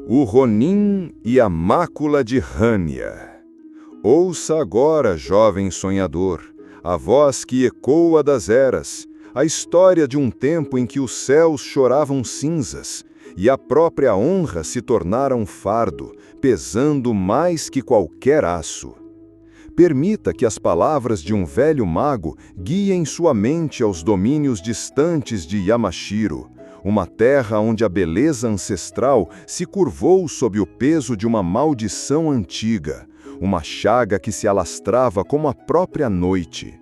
O Ronin e a mácula de Hanya. Ouça agora, jovem sonhador, a voz que ecoa das eras, a história de um tempo em que os céus choravam cinzas e a própria honra se tornara um fardo, pesando mais que qualquer aço. Permita que as palavras de um velho mago guiem sua mente aos domínios distantes de Yamashiro, uma terra onde a beleza ancestral se curvou sob o peso de uma maldição antiga, uma chaga que se alastrava como a própria noite.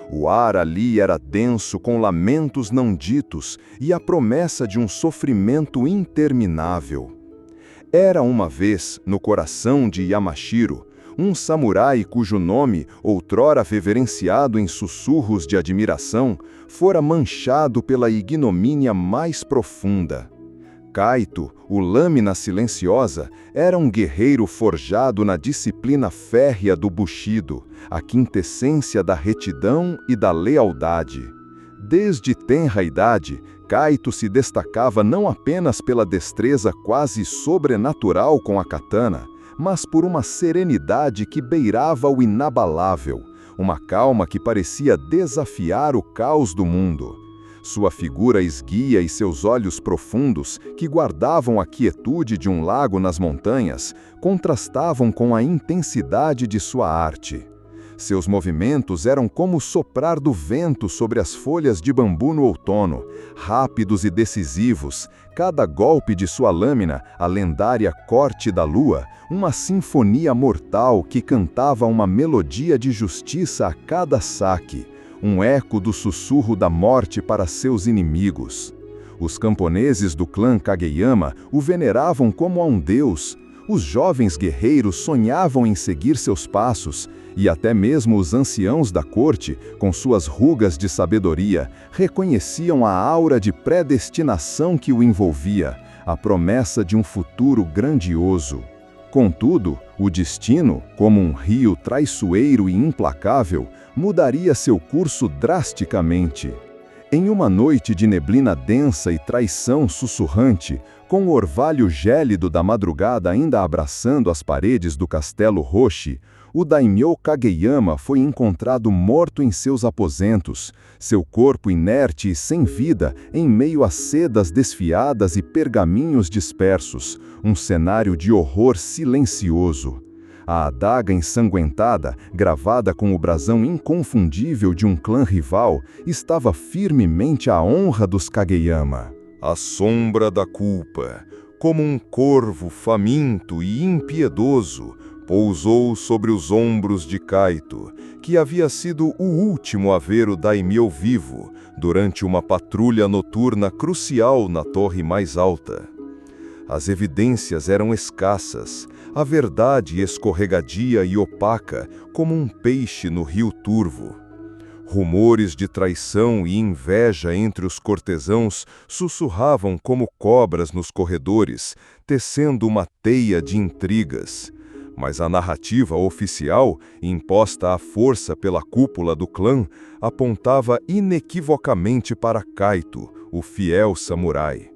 O ar ali era denso com lamentos não ditos e a promessa de um sofrimento interminável. Era uma vez, no coração de Yamashiro, um samurai cujo nome, outrora reverenciado em sussurros de admiração, fora manchado pela ignomínia mais profunda. Kaito, o Lâmina Silenciosa, era um guerreiro forjado na disciplina férrea do Bushido, a quintessência da retidão e da lealdade. Desde tenra idade, Kaito se destacava não apenas pela destreza quase sobrenatural com a katana, mas por uma serenidade que beirava o inabalável, uma calma que parecia desafiar o caos do mundo. Sua figura esguia e seus olhos profundos, que guardavam a quietude de um lago nas montanhas, contrastavam com a intensidade de sua arte. Seus movimentos eram como o soprar do vento sobre as folhas de bambu no outono, rápidos e decisivos, cada golpe de sua lâmina, a lendária corte da lua, uma sinfonia mortal que cantava uma melodia de justiça a cada saque, um eco do sussurro da morte para seus inimigos. Os camponeses do clã Kageyama o veneravam como a um deus. Os jovens guerreiros sonhavam em seguir seus passos, e até mesmo os anciãos da corte, com suas rugas de sabedoria, reconheciam a aura de predestinação que o envolvia, a promessa de um futuro grandioso. Contudo, o destino, como um rio traiçoeiro e implacável, mudaria seu curso drasticamente. Em uma noite de neblina densa e traição sussurrante, com o orvalho gélido da madrugada ainda abraçando as paredes do castelo Roshi, o daimyo Kageyama foi encontrado morto em seus aposentos, seu corpo inerte e sem vida em meio a sedas desfiadas e pergaminhos dispersos, um cenário de horror silencioso. A adaga ensanguentada, gravada com o brasão inconfundível de um clã rival, estava firmemente à honra dos Kageyama. A sombra da culpa, como um corvo faminto e impiedoso, pousou sobre os ombros de Kaito, que havia sido o último a ver o daimyo vivo, durante uma patrulha noturna crucial na torre mais alta. As evidências eram escassas, a verdade escorregadia e opaca, como um peixe no rio turvo. Rumores de traição e inveja entre os cortesãos sussurravam como cobras nos corredores, tecendo uma teia de intrigas. Mas a narrativa oficial, imposta à força pela cúpula do clã, apontava inequivocamente para Kaito, o fiel samurai.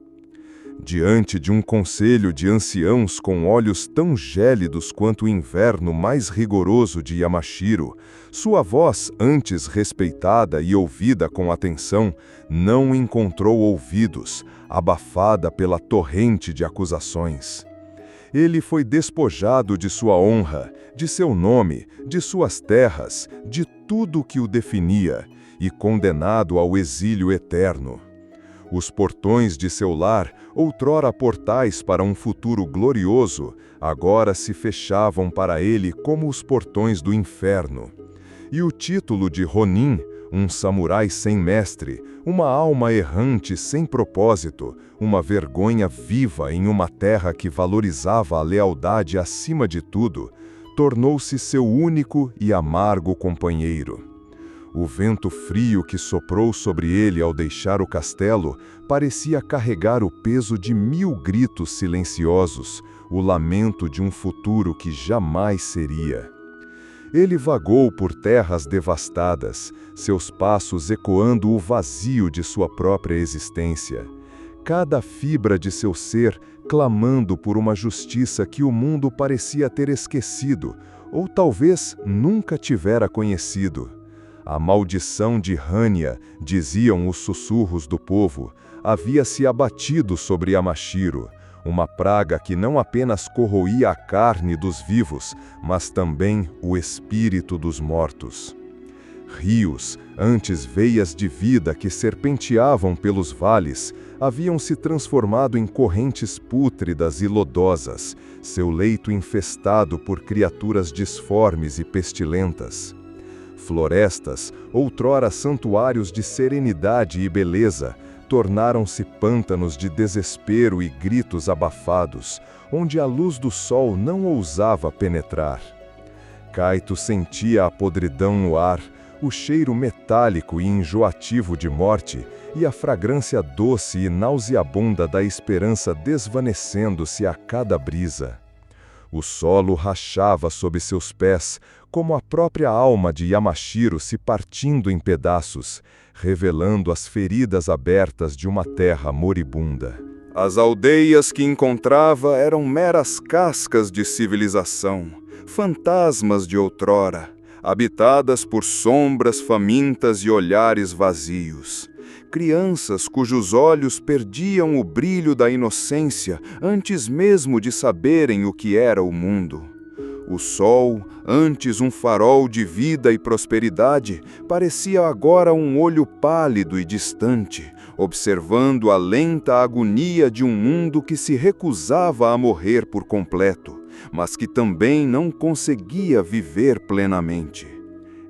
Diante de um conselho de anciãos com olhos tão gélidos quanto o inverno mais rigoroso de Yamashiro, sua voz, antes respeitada e ouvida com atenção, não encontrou ouvidos, abafada pela torrente de acusações. Ele foi despojado de sua honra, de seu nome, de suas terras, de tudo que o definia, e condenado ao exílio eterno. Os portões de seu lar, outrora portais para um futuro glorioso, agora se fechavam para ele como os portões do inferno. E o título de Ronin, um samurai sem mestre, uma alma errante sem propósito, uma vergonha viva em uma terra que valorizava a lealdade acima de tudo, tornou-se seu único e amargo companheiro. O vento frio que soprou sobre ele ao deixar o castelo parecia carregar o peso de 1000 gritos silenciosos, o lamento de um futuro que jamais seria. Ele vagou por terras devastadas, seus passos ecoando o vazio de sua própria existência. Cada fibra de seu ser clamando por uma justiça que o mundo parecia ter esquecido, ou talvez nunca tivera conhecido. A maldição de Hanya, diziam os sussurros do povo, havia se abatido sobre Yamashiro, uma praga que não apenas corroía a carne dos vivos, mas também o espírito dos mortos. Rios, antes veias de vida que serpenteavam pelos vales, haviam se transformado em correntes pútridas e lodosas, seu leito infestado por criaturas disformes e pestilentas. Florestas, outrora santuários de serenidade e beleza, tornaram-se pântanos de desespero e gritos abafados, onde a luz do sol não ousava penetrar. Kaito sentia a podridão no ar, o cheiro metálico e enjoativo de morte e a fragrância doce e nauseabunda da esperança desvanecendo-se a cada brisa. O solo rachava sob seus pés, como a própria alma de Yamashiro se partindo em pedaços, revelando as feridas abertas de uma terra moribunda. As aldeias que encontrava eram meras cascas de civilização, fantasmas de outrora, habitadas por sombras famintas e olhares vazios. Crianças cujos olhos perdiam o brilho da inocência antes mesmo de saberem o que era o mundo. O sol, antes um farol de vida e prosperidade, parecia agora um olho pálido e distante, observando a lenta agonia de um mundo que se recusava a morrer por completo, mas que também não conseguia viver plenamente.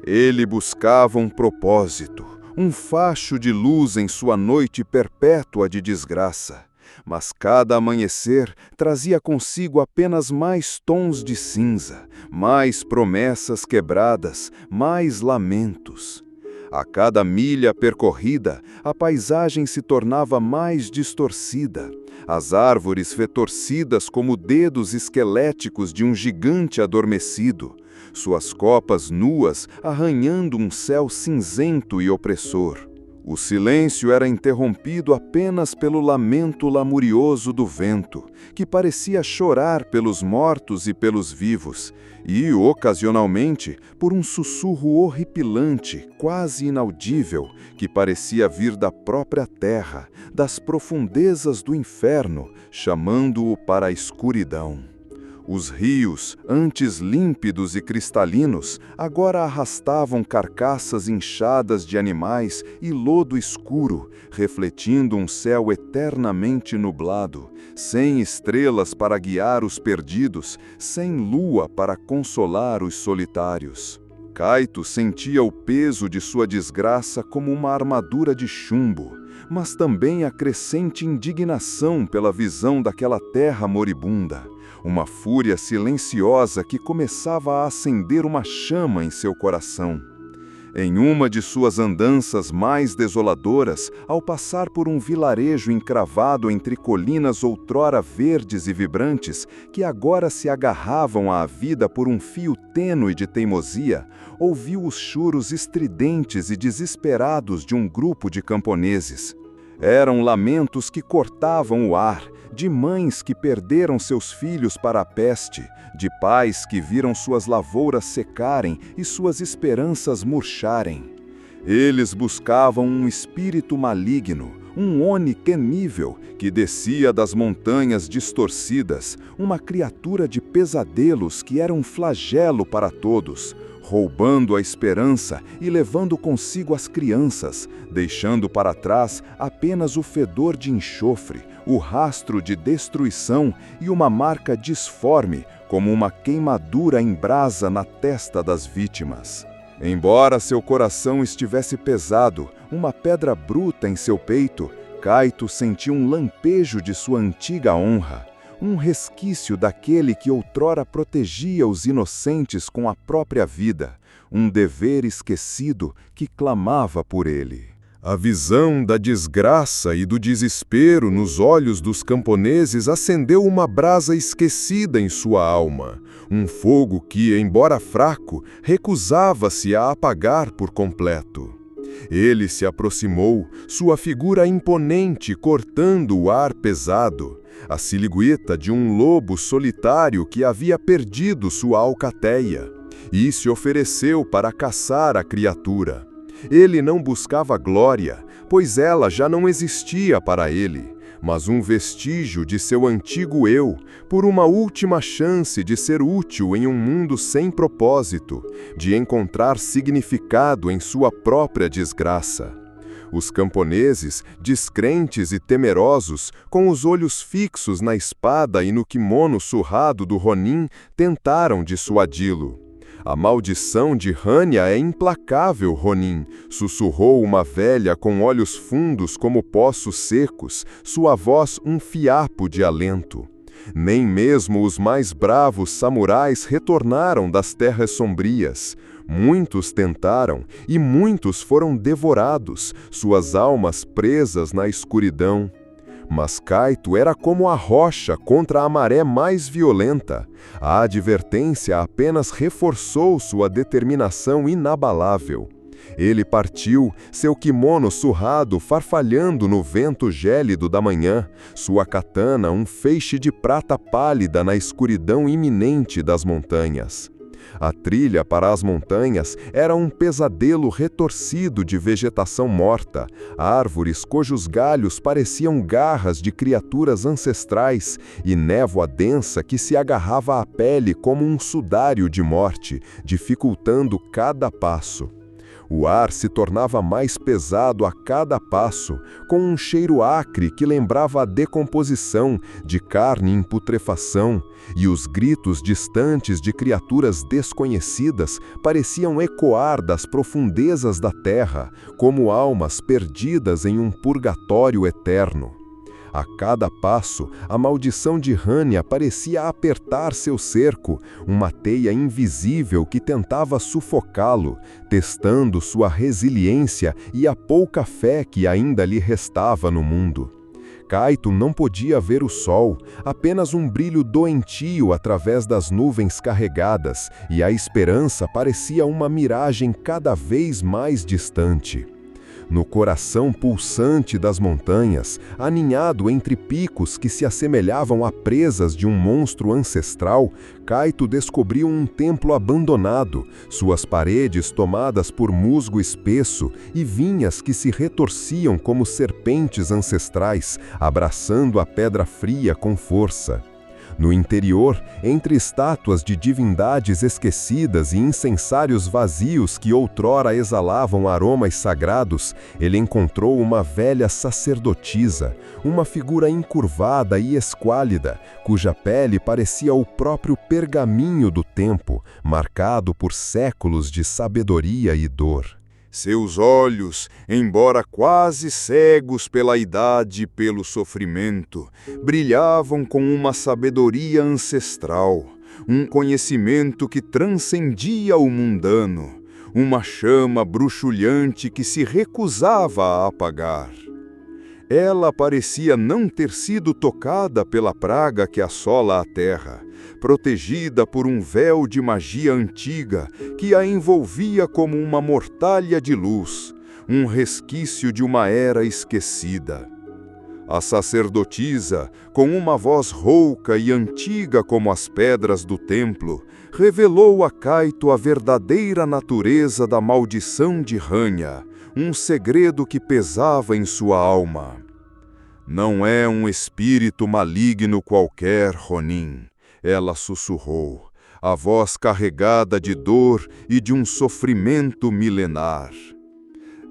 Ele buscava um propósito, um facho de luz em sua noite perpétua de desgraça. Mas cada amanhecer trazia consigo apenas mais tons de cinza, mais promessas quebradas, mais lamentos. A cada milha percorrida, a paisagem se tornava mais distorcida, as árvores retorcidas como dedos esqueléticos de um gigante adormecido, suas copas nuas arranhando um céu cinzento e opressor. O silêncio era interrompido apenas pelo lamento lamurioso do vento, que parecia chorar pelos mortos e pelos vivos, e, ocasionalmente, por um sussurro horripilante, quase inaudível, que parecia vir da própria terra, das profundezas do inferno, chamando-o para a escuridão. Os rios, antes límpidos e cristalinos, agora arrastavam carcaças inchadas de animais e lodo escuro, refletindo um céu eternamente nublado, sem estrelas para guiar os perdidos, sem lua para consolar os solitários. Kaito sentia o peso de sua desgraça como uma armadura de chumbo, mas também a crescente indignação pela visão daquela terra moribunda, uma fúria silenciosa que começava a acender uma chama em seu coração. Em uma de suas andanças mais desoladoras, ao passar por um vilarejo encravado entre colinas outrora verdes e vibrantes, que agora se agarravam à vida por um fio tênue de teimosia, ouviu os choros estridentes e desesperados de um grupo de camponeses. Eram lamentos que cortavam o ar, de mães que perderam seus filhos para a peste, de pais que viram suas lavouras secarem e suas esperanças murcharem. Eles buscavam um espírito maligno, um Oni temível, que descia das montanhas distorcidas, uma criatura de pesadelos que era um flagelo para todos, roubando a esperança e levando consigo as crianças, deixando para trás apenas o fedor de enxofre, o rastro de destruição e uma marca disforme, como uma queimadura em brasa na testa das vítimas. Embora seu coração estivesse pesado, uma pedra bruta em seu peito, Kaito sentiu um lampejo de sua antiga honra, um resquício daquele que outrora protegia os inocentes com a própria vida, um dever esquecido que clamava por ele. A visão da desgraça e do desespero nos olhos dos camponeses acendeu uma brasa esquecida em sua alma, um fogo que, embora fraco, recusava-se a apagar por completo. Ele se aproximou, sua figura imponente cortando o ar pesado. a silhueta de um lobo solitário que havia perdido sua alcateia, e se ofereceu para caçar a criatura. Ele não buscava glória, pois ela já não existia para ele, mas um vestígio de seu antigo eu, por uma última chance de ser útil em um mundo sem propósito, de encontrar significado em sua própria desgraça. Os camponeses, descrentes e temerosos, com os olhos fixos na espada e no quimono surrado do Ronin, tentaram dissuadi-lo. A maldição de Hanya é implacável, Ronin, sussurrou uma velha com olhos fundos como poços secos, sua voz um fiapo de alento. Nem mesmo os mais bravos samurais retornaram das terras sombrias. Muitos tentaram e muitos foram devorados, suas almas presas na escuridão. Mas Kaito era como a rocha contra a maré mais violenta. A advertência apenas reforçou sua determinação inabalável. Ele partiu, seu kimono surrado farfalhando no vento gélido da manhã, sua katana um feixe de prata pálida na escuridão iminente das montanhas. A trilha para as montanhas era um pesadelo retorcido de vegetação morta, árvores cujos galhos pareciam garras de criaturas ancestrais e névoa densa que se agarrava à pele como um sudário de morte, dificultando cada passo. O ar se tornava mais pesado a cada passo, com um cheiro acre que lembrava a decomposição de carne em putrefação, e os gritos distantes de criaturas desconhecidas pareciam ecoar das profundezas da terra, como almas perdidas em um purgatório eterno. A cada passo, a maldição de Hanya parecia apertar seu cerco, uma teia invisível que tentava sufocá-lo, testando sua resiliência e a pouca fé que ainda lhe restava no mundo. Kaito não podia ver o sol, apenas um brilho doentio através das nuvens carregadas, e a esperança parecia uma miragem cada vez mais distante. No coração pulsante das montanhas, aninhado entre picos que se assemelhavam a presas de um monstro ancestral, Kaito descobriu um templo abandonado, suas paredes tomadas por musgo espesso e vinhas que se retorciam como serpentes ancestrais, abraçando a pedra fria com força. No interior, entre estátuas de divindades esquecidas e incensários vazios que outrora exalavam aromas sagrados, ele encontrou uma velha sacerdotisa, uma figura encurvada e esquálida, cuja pele parecia o próprio pergaminho do tempo, marcado por séculos de sabedoria e dor. Seus olhos, embora quase cegos pela idade e pelo sofrimento, brilhavam com uma sabedoria ancestral, um conhecimento que transcendia o mundano, uma chama bruxulhante que se recusava a apagar. Ela parecia não ter sido tocada pela praga que assola a terra, protegida por um véu de magia antiga que a envolvia como uma mortalha de luz, um resquício de uma era esquecida. A sacerdotisa, com uma voz rouca e antiga como as pedras do templo, revelou a Kaito a verdadeira natureza da maldição de Hanya, um segredo que pesava em sua alma. Não é um espírito maligno qualquer, Ronin, ela sussurrou, a voz carregada de dor e de um sofrimento milenar.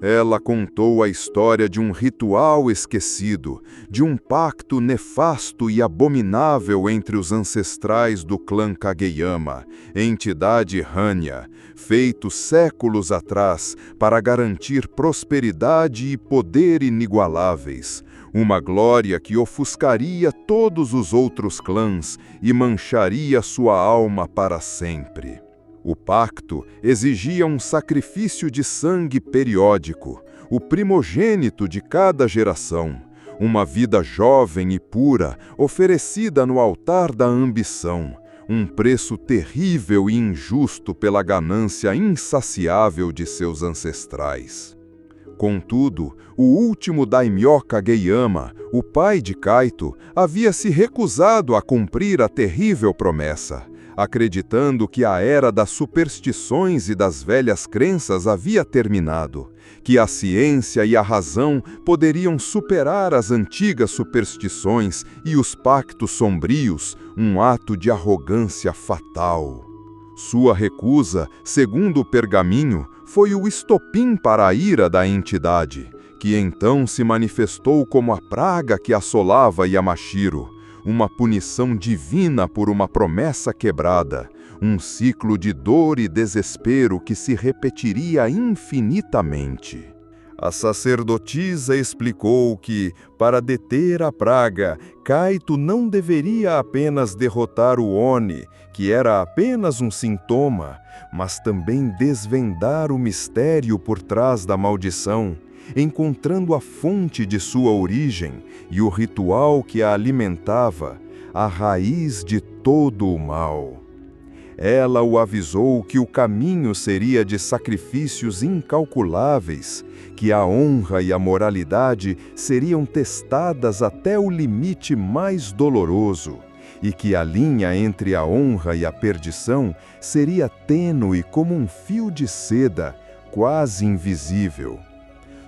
Ela contou a história de um ritual esquecido, de um pacto nefasto e abominável entre os ancestrais do clã Kageyama, entidade Hanya, feito séculos atrás para garantir prosperidade e poder inigualáveis, uma glória que ofuscaria todos os outros clãs e mancharia sua alma para sempre. O pacto exigia um sacrifício de sangue periódico, o primogênito de cada geração, uma vida jovem e pura oferecida no altar da ambição, um preço terrível e injusto pela ganância insaciável de seus ancestrais. Contudo, o último daimyo Kageyama, o pai de Kaito, havia se recusado a cumprir a terrível promessa, acreditando que a era das superstições e das velhas crenças havia terminado, que a ciência e a razão poderiam superar as antigas superstições e os pactos sombrios, um ato de arrogância fatal. Sua recusa, segundo o pergaminho, foi o estopim para a ira da entidade, que então se manifestou como a praga que assolava Yamashiro, uma punição divina por uma promessa quebrada, um ciclo de dor e desespero que se repetiria infinitamente. A sacerdotisa explicou que, para deter a praga, Kaito não deveria apenas derrotar o Oni, que era apenas um sintoma, mas também desvendar o mistério por trás da maldição, encontrando a fonte de sua origem e o ritual que a alimentava, a raiz de todo o mal. Ela o avisou que o caminho seria de sacrifícios incalculáveis, que a honra e a moralidade seriam testadas até o limite mais doloroso, e que a linha entre a honra e a perdição seria tênue como um fio de seda, quase invisível.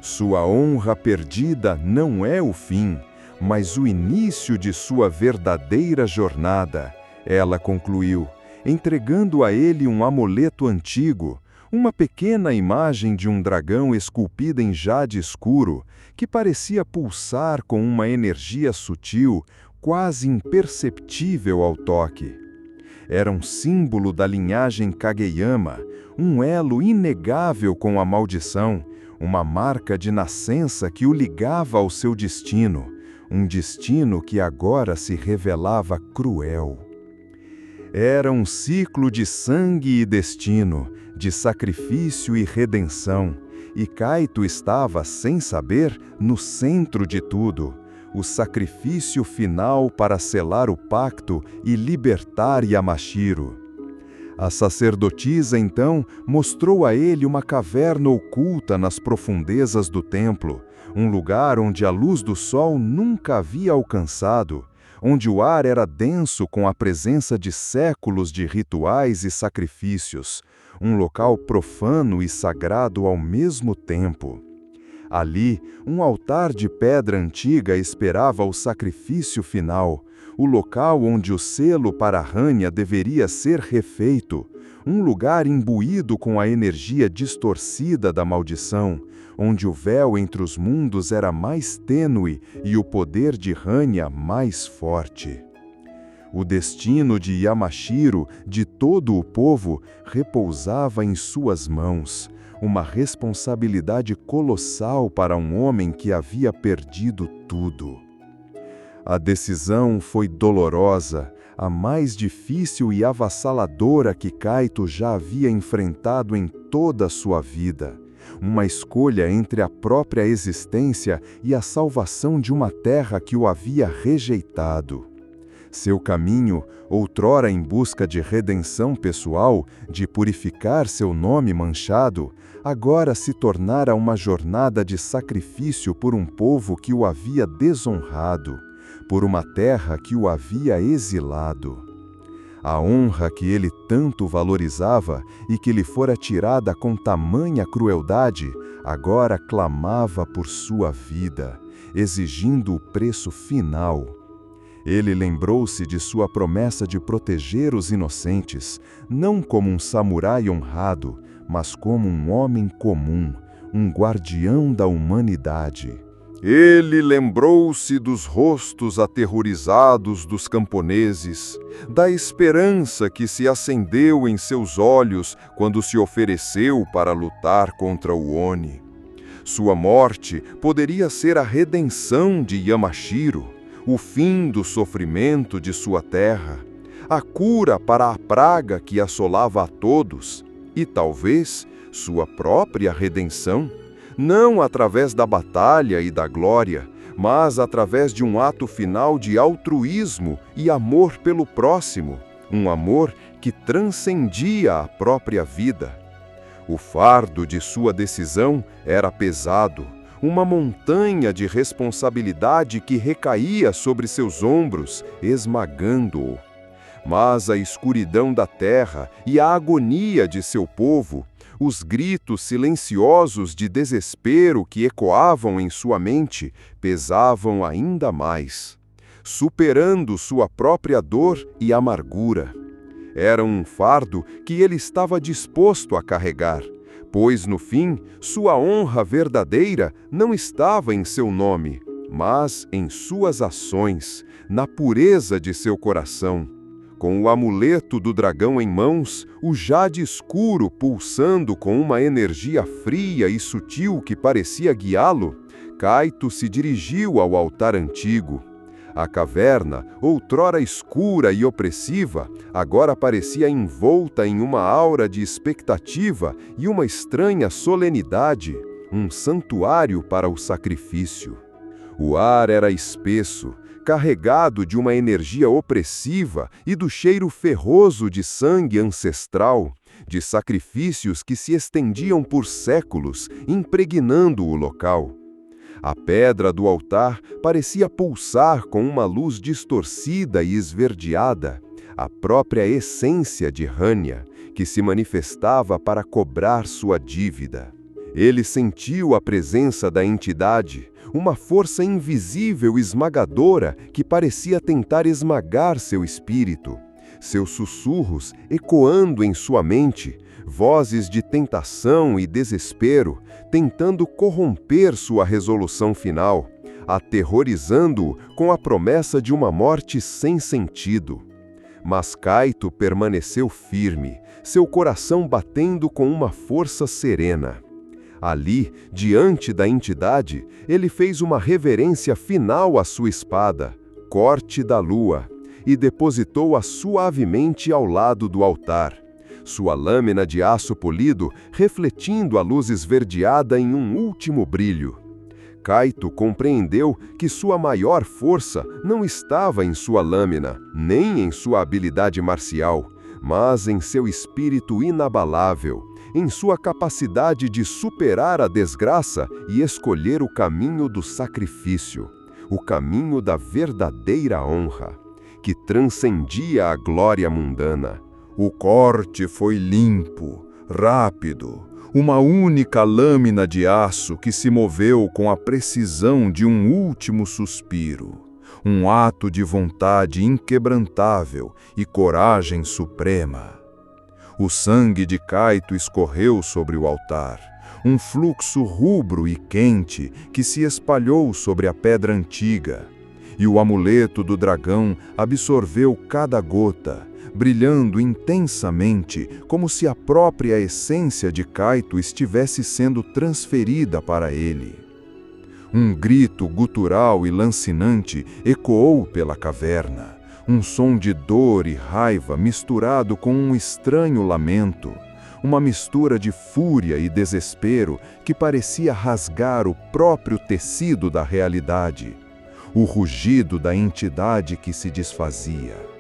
Sua honra perdida não é o fim, mas o início de sua verdadeira jornada, ela concluiu, entregando a ele um amuleto antigo, uma pequena imagem de um dragão esculpida em jade escuro, que parecia pulsar com uma energia sutil, quase imperceptível ao toque. Era um símbolo da linhagem Kageyama, um elo inegável com a maldição, uma marca de nascença que o ligava ao seu destino, um destino que agora se revelava cruel. Era um ciclo de sangue e destino, de sacrifício e redenção, e Kaito estava, sem saber, no centro de tudo, o sacrifício final para selar o pacto e libertar Yamashiro. A sacerdotisa, então, mostrou a ele uma caverna oculta nas profundezas do templo, um lugar onde a luz do sol nunca havia alcançado, onde o ar era denso com a presença de séculos de rituais e sacrifícios, um local profano e sagrado ao mesmo tempo. Ali, um altar de pedra antiga esperava o sacrifício final, o local onde o selo para Hannya deveria ser refeito, um lugar imbuído com a energia distorcida da maldição, onde o véu entre os mundos era mais tênue e o poder de Hannya mais forte. O destino de Yamashiro, de todo o povo, repousava em suas mãos, uma responsabilidade colossal para um homem que havia perdido tudo. A decisão foi dolorosa, a mais difícil e avassaladora que Kaito já havia enfrentado em toda a sua vida. Uma escolha entre a própria existência e a salvação de uma terra que o havia rejeitado. Seu caminho, outrora em busca de redenção pessoal, de purificar seu nome manchado, agora se tornara uma jornada de sacrifício por um povo que o havia desonrado, por uma terra que o havia exilado. A honra que ele tanto valorizava e que lhe fora tirada com tamanha crueldade, agora clamava por sua vida, exigindo o preço final. Ele lembrou-se de sua promessa de proteger os inocentes, não como um samurai honrado, mas como um homem comum, um guardião da humanidade. Ele lembrou-se dos rostos aterrorizados dos camponeses, da esperança que se acendeu em seus olhos quando se ofereceu para lutar contra o Oni. Sua morte poderia ser a redenção de Yamashiro, o fim do sofrimento de sua terra, a cura para a praga que assolava a todos, e talvez sua própria redenção, não através da batalha e da glória, mas através de um ato final de altruísmo e amor pelo próximo, um amor que transcendia a própria vida. O fardo de sua decisão era pesado, uma montanha de responsabilidade que recaía sobre seus ombros, esmagando-o. Mas a escuridão da terra e a agonia de seu povo, os gritos silenciosos de desespero que ecoavam em sua mente, pesavam ainda mais, superando sua própria dor e amargura. Era um fardo que ele estava disposto a carregar, pois, no fim, sua honra verdadeira não estava em seu nome, mas em suas ações, na pureza de seu coração. Com o amuleto do dragão em mãos, o jade escuro pulsando com uma energia fria e sutil que parecia guiá-lo, Kaito se dirigiu ao altar antigo. A caverna, outrora escura e opressiva, agora parecia envolta em uma aura de expectativa e uma estranha solenidade, um santuário para o sacrifício. O ar era espesso, carregado de uma energia opressiva e do cheiro ferroso de sangue ancestral, de sacrifícios que se estendiam por séculos, impregnando o local. A pedra do altar parecia pulsar com uma luz distorcida e esverdeada, a própria essência de Hanya, que se manifestava para cobrar sua dívida. Ele sentiu a presença da entidade, uma força invisível e esmagadora que parecia tentar esmagar seu espírito. Seus sussurros ecoando em sua mente, vozes de tentação e desespero, tentando corromper sua resolução final, aterrorizando-o com a promessa de uma morte sem sentido. Mas Kaito permaneceu firme, seu coração batendo com uma força serena. Ali, diante da entidade, ele fez uma reverência final à sua espada, corte da lua, e depositou-a suavemente ao lado do altar, sua lâmina de aço polido refletindo a luz esverdeada em um último brilho. Kaito compreendeu que sua maior força não estava em sua lâmina, nem em sua habilidade marcial, mas em seu espírito inabalável, em sua capacidade de superar a desgraça e escolher o caminho do sacrifício, o caminho da verdadeira honra, que transcendia a glória mundana. O corte foi limpo, rápido, uma única lâmina de aço que se moveu com a precisão de um último suspiro, um ato de vontade inquebrantável e coragem suprema. O sangue de Kaito escorreu sobre o altar, um fluxo rubro e quente que se espalhou sobre a pedra antiga, e o amuleto do dragão absorveu cada gota, brilhando intensamente, como se a própria essência de Kaito estivesse sendo transferida para ele. Um grito gutural e lancinante ecoou pela caverna, um som de dor e raiva misturado com um estranho lamento, uma mistura de fúria e desespero que parecia rasgar o próprio tecido da realidade, o rugido da entidade que se desfazia.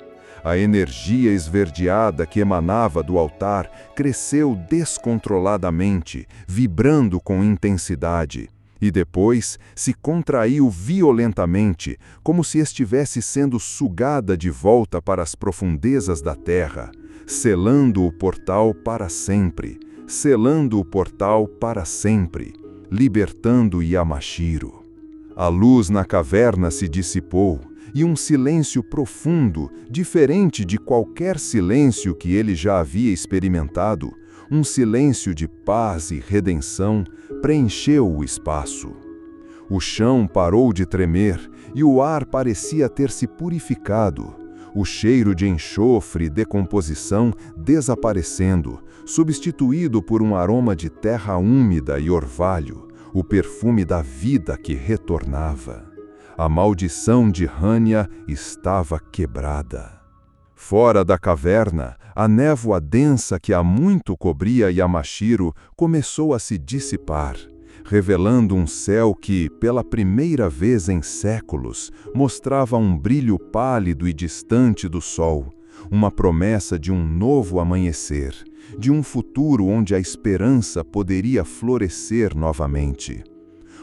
A energia esverdeada que emanava do altar cresceu descontroladamente, vibrando com intensidade, e depois se contraiu violentamente, como se estivesse sendo sugada de volta para as profundezas da terra, selando o portal para sempre, selando o portal para sempre, libertando Yamashiro. A luz na caverna se dissipou, e um silêncio profundo, diferente de qualquer silêncio que ele já havia experimentado, um silêncio de paz e redenção, preencheu o espaço. O chão parou de tremer e o ar parecia ter se purificado, o cheiro de enxofre e decomposição desaparecendo, substituído por um aroma de terra úmida e orvalho, o perfume da vida que retornava. A maldição de Hanya estava quebrada. Fora da caverna, a névoa densa que há muito cobria Yamashiro começou a se dissipar, revelando um céu que, pela primeira vez em séculos, mostrava um brilho pálido e distante do sol, uma promessa de um novo amanhecer, de um futuro onde a esperança poderia florescer novamente.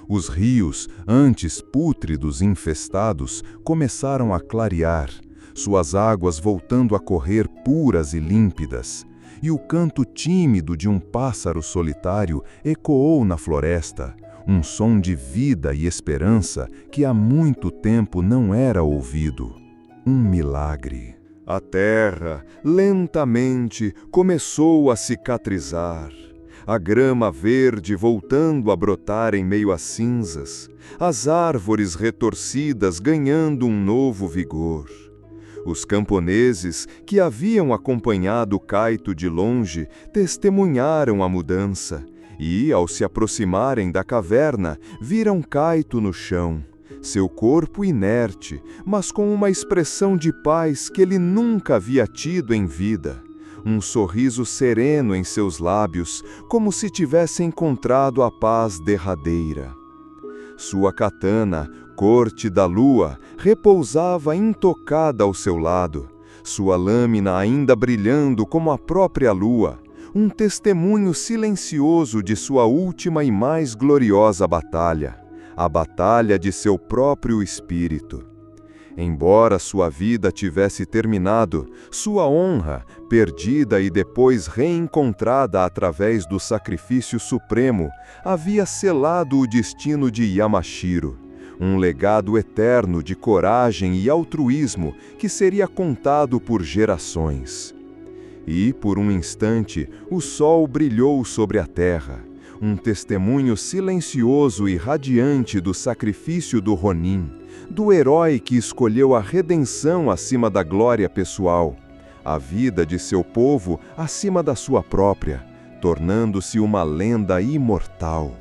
Os rios, antes pútridos e infestados, começaram a clarear, suas águas voltando a correr puras e límpidas, e o canto tímido de um pássaro solitário ecoou na floresta, um som de vida e esperança que há muito tempo não era ouvido. Um milagre. A terra, lentamente, começou a cicatrizar. A grama verde voltando a brotar em meio às cinzas, as árvores retorcidas ganhando um novo vigor. Os camponeses, que haviam acompanhado Caito de longe, testemunharam a mudança e, ao se aproximarem da caverna, viram Caito no chão, seu corpo inerte, mas com uma expressão de paz que ele nunca havia tido em vida. Um sorriso sereno em seus lábios, como se tivesse encontrado a paz derradeira. Sua katana, corte da lua, repousava intocada ao seu lado, sua lâmina ainda brilhando como a própria lua, um testemunho silencioso de sua última e mais gloriosa batalha, a batalha de seu próprio espírito. Embora sua vida tivesse terminado, sua honra, perdida e depois reencontrada através do sacrifício supremo, havia selado o destino de Yamashiro, um legado eterno de coragem e altruísmo que seria contado por gerações. E, por um instante, o sol brilhou sobre a terra, um testemunho silencioso e radiante do sacrifício do Ronin, do herói que escolheu a redenção acima da glória pessoal, a vida de seu povo acima da sua própria, tornando-se uma lenda imortal.